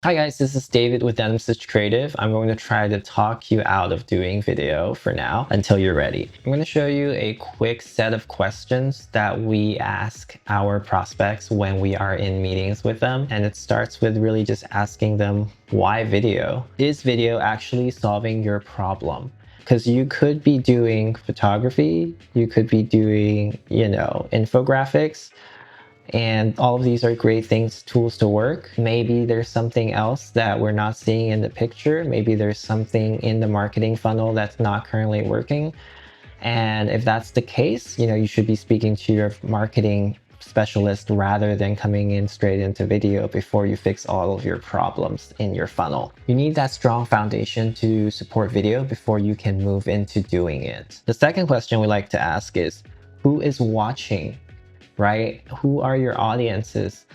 Hi guys, this is David with Denim Creative. I'm going to try to talk you out of doing video for now until you're ready. I'm going to show you a quick set of questions that we ask our prospects when we are in meetings with them. And it starts with really just asking them, why video? Is video actually solving your problem? Because you could be doing photography, you could be doing, infographics, and all of these are great things, tools to work. Maybe there's something else that we're not seeing in the picture. Maybe there's something in the marketing funnel that's not currently working. And if that's the case, you should be speaking to your marketing specialist rather than coming in straight into video before you fix all of your problems in your funnel. You need that strong foundation to support video before you can move into doing it. The second question we like to ask is, who is watching? Right? Who are your audiences?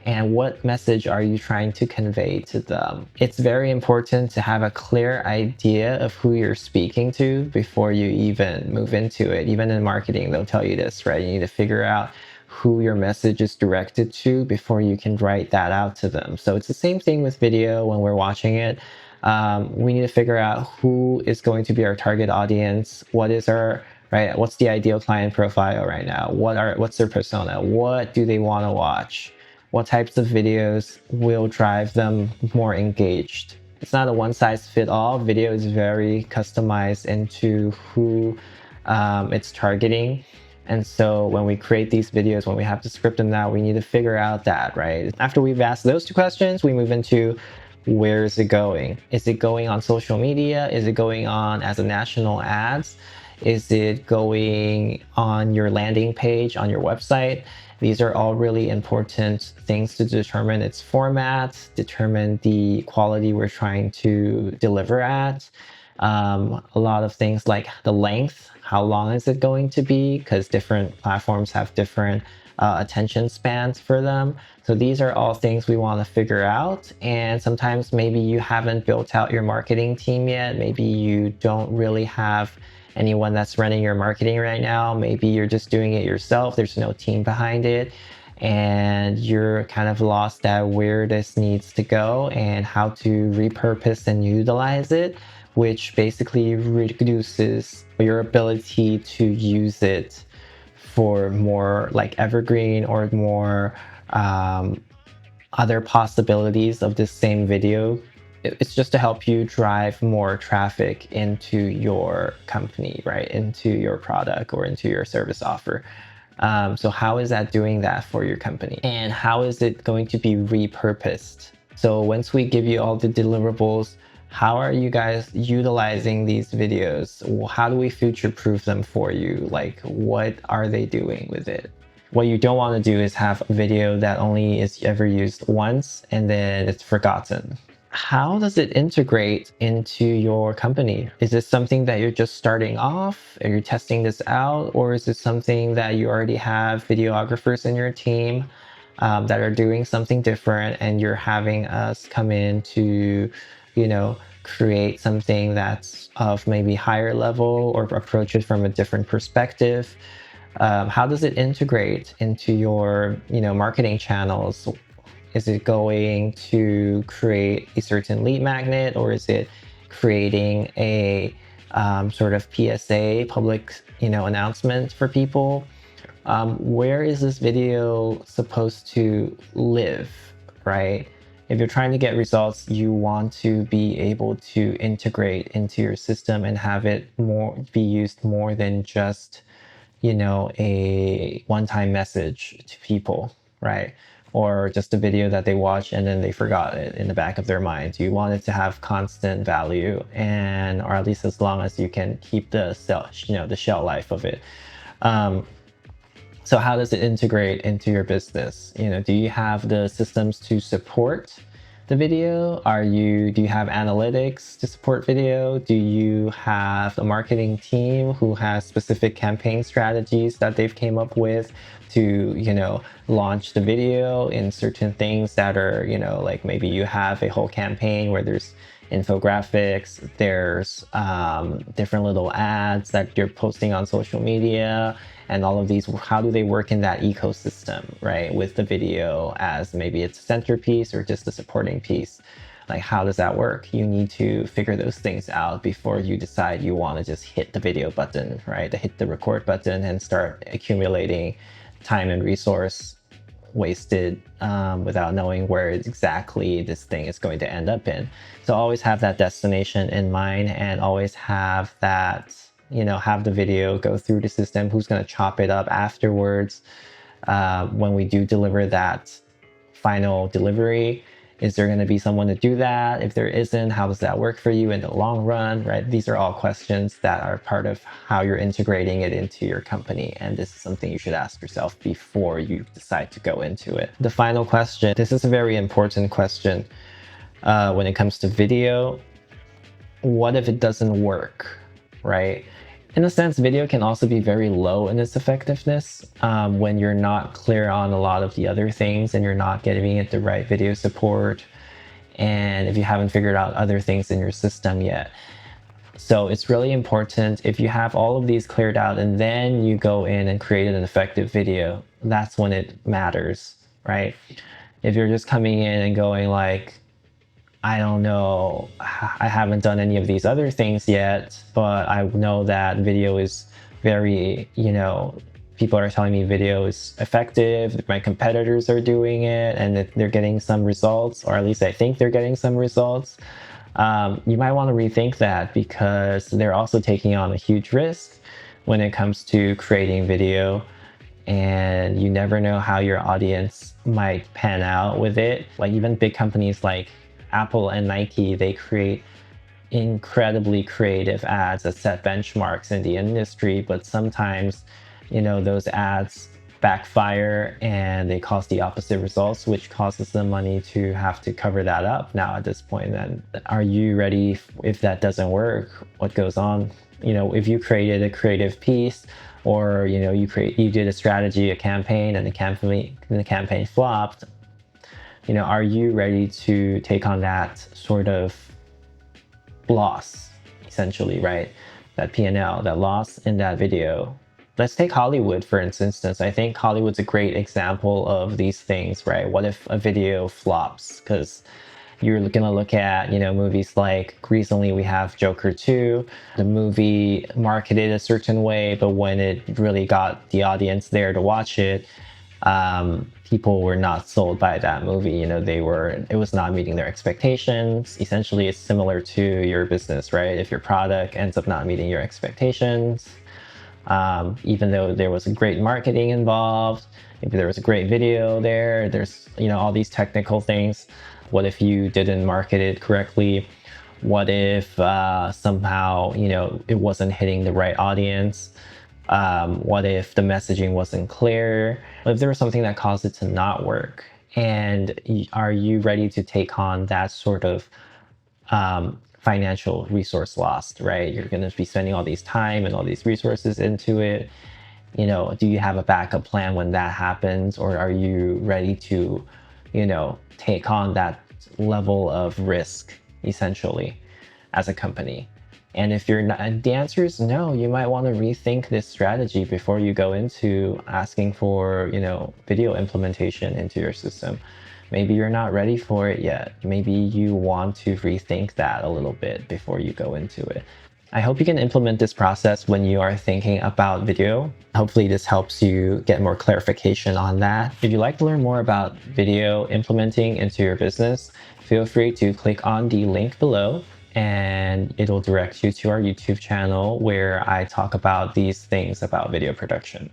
And what message are you trying to convey to them? It's very important to have a clear idea of who you're speaking to before you even move into it. Even in marketing, they'll tell you this, right? You need to figure out who your message is directed to before you can write that out to them. So it's the same thing with video when we're watching it. We need to figure out who is going to be our target audience. What is our right? What's the ideal client profile right now? What's their persona? What do they want to watch? What types of videos will drive them more engaged? It's not a one size fit all. Video is very customized into who it's targeting. And so when we create these videos, when we have to script them out, we need to figure out that, right? After we've asked those two questions, we move into, where is it going? Is it going on social media? Is it going on as a national ads? Is it going on your landing page on your website? These are all really important things to determine its format, determine the quality we're trying to deliver at. A lot of things like the length, how long is it going to be? Because different platforms have different attention spans for them. So these are all things we want to figure out. And sometimes maybe you haven't built out your marketing team yet. Maybe you don't really have anyone that's running your marketing right now. Maybe you're just doing it yourself. There's no team behind it. And you're kind of lost at where this needs to go and how to repurpose and utilize it, which basically reduces your ability to use it for more like evergreen or more other possibilities of this same video. It's just to help you drive more traffic into your company, right? Into your product or into your service offer. So how is that doing that for your company? And how is it going to be repurposed? So once we give you all the deliverables, how are you guys utilizing these videos? How do we future-proof them for you? Like, what are they doing with it? What you don't want to do is have a video that only is ever used once and then it's forgotten. How does it integrate into your company? Is this something that you're just starting off? Are you testing this out? Or is it something that you already have videographers in your team that are doing something different and you're having us come in to, create something that's of maybe higher level or approach it from a different perspective? How does it integrate into your, marketing channels? Is it going to create a certain lead magnet, or is it creating a sort of PSA, public, announcement for people? Where is this video supposed to live, right? If you're trying to get results, you want to be able to integrate into your system and have it be used more than just, a one-time message to people, right? Or just a video that they watch and then they forgot it in the back of their mind. You want it to have constant value, and or at least as long as you can keep the the shelf life of it. So how does it integrate into your business? Do you have the systems to support the video? Do you have analytics to support video? Do you have a marketing team who has specific campaign strategies that they've came up with to, launch the video in certain things that are, like maybe you have a whole campaign where there's infographics, there's different little ads that you're posting on social media, and all of these, how do they work in that ecosystem, right? With the video as maybe it's a centerpiece or just a supporting piece. Like, how does that work? You need to figure those things out before you decide you want to just hit the video button, right? Hit the record button and start accumulating time and resource wasted without knowing where exactly this thing is going to end up in. So always have that destination in mind, and always have that, have the video go through the system. Who's going to chop it up afterwards? When we do deliver that final delivery, is there going to be someone to do that? If there isn't, how does that work for you in the long run, right? These are all questions that are part of how you're integrating it into your company. And this is something you should ask yourself before you decide to go into it. The final question, this is a very important question when it comes to video. What if it doesn't work, right? In a sense, video can also be very low in its effectiveness when you're not clear on a lot of the other things and you're not giving it the right video support, and if you haven't figured out other things in your system yet. So it's really important, if you have all of these cleared out and then you go in and create an effective video, that's when it matters, right? If you're just coming in and going like, I don't know, I haven't done any of these other things yet, but I know that video is very, people are telling me video is effective, my competitors are doing it, and that they're getting some results, or at least I think they're getting some results. You might want to rethink that, because they're also taking on a huge risk when it comes to creating video, and you never know how your audience might pan out with it. Like, even big companies like Apple and Nike, they create incredibly creative ads that set benchmarks in the industry, but sometimes, those ads backfire and they cause the opposite results, which causes the money to have to cover that up now at this point. Then are you ready if that doesn't work? What goes on? If you created a creative piece, or you did a strategy, a campaign, and the campaign flopped, are you ready to take on that sort of loss, essentially, right? That P&L, that loss in that video. Let's take Hollywood, for instance. I think Hollywood's a great example of these things, right? What if a video flops? Because you're gonna look at, movies like, recently we have Joker 2. The movie marketed a certain way, but when it really got the audience there to watch it, people were not sold by that movie. It was not meeting their expectations. Essentially, it's similar to your business, right? If your product ends up not meeting your expectations, even though there was a great marketing involved, if there was a great video there's all these technical things. What if you didn't market it correctly? What if somehow it wasn't hitting the right audience? What if the messaging wasn't clear? What if there was something that caused it to not work? And are you ready to take on that sort of financial resource loss, right? You're going to be spending all these time and all these resources into it. Do you have a backup plan when that happens? Or are you ready to, take on that level of risk, essentially, as a company? And if you're not, the answer is no, you might want to rethink this strategy before you go into asking for, video implementation into your system. Maybe you're not ready for it yet. Maybe you want to rethink that a little bit before you go into it. I hope you can implement this process when you are thinking about video. Hopefully this helps you get more clarification on that. If you'd like to learn more about video implementing into your business, feel free to click on the link below, and it'll direct you to our YouTube channel where I talk about these things about video production.